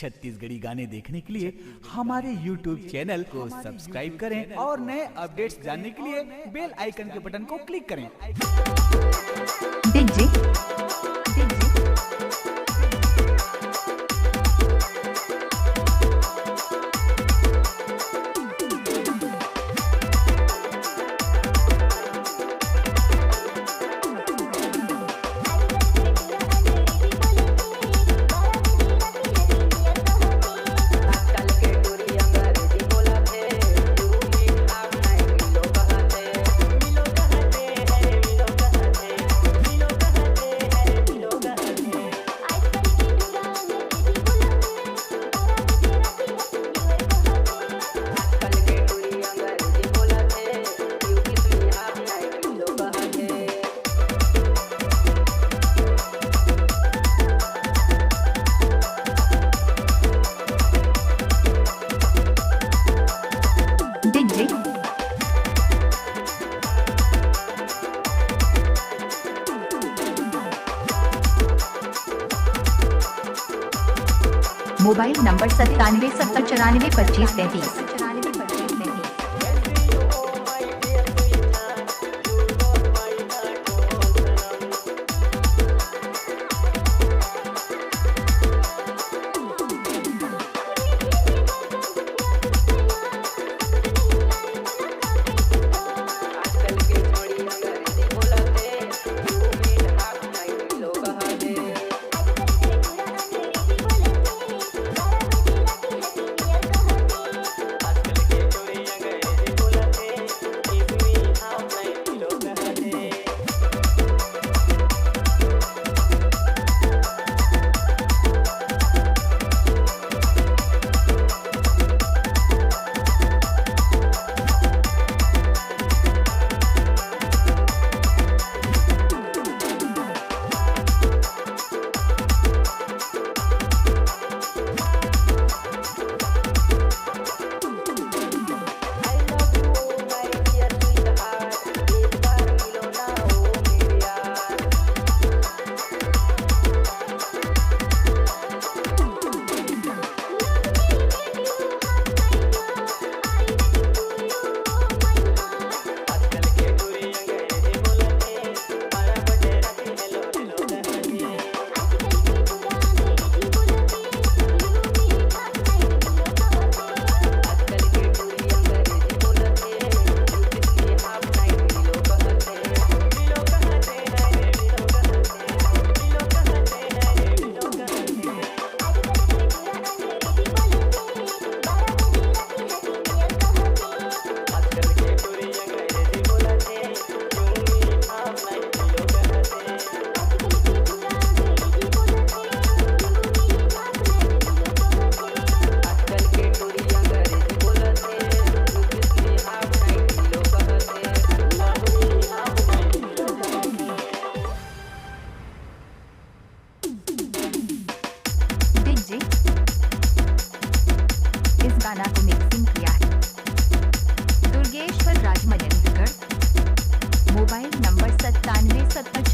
छत्तीसगढ़ी गाने देखने के लिए हमारे YouTube चैनल को सब्सक्राइब करें और नए अपडेट्स जानने के लिए बेल आइकन के बटन को क्लिक करें। Mobile number 9770942533। इस गाना को मिक्सिंग किया है दुर्गेश्वर राज मजनगढ़। Mobile number 9770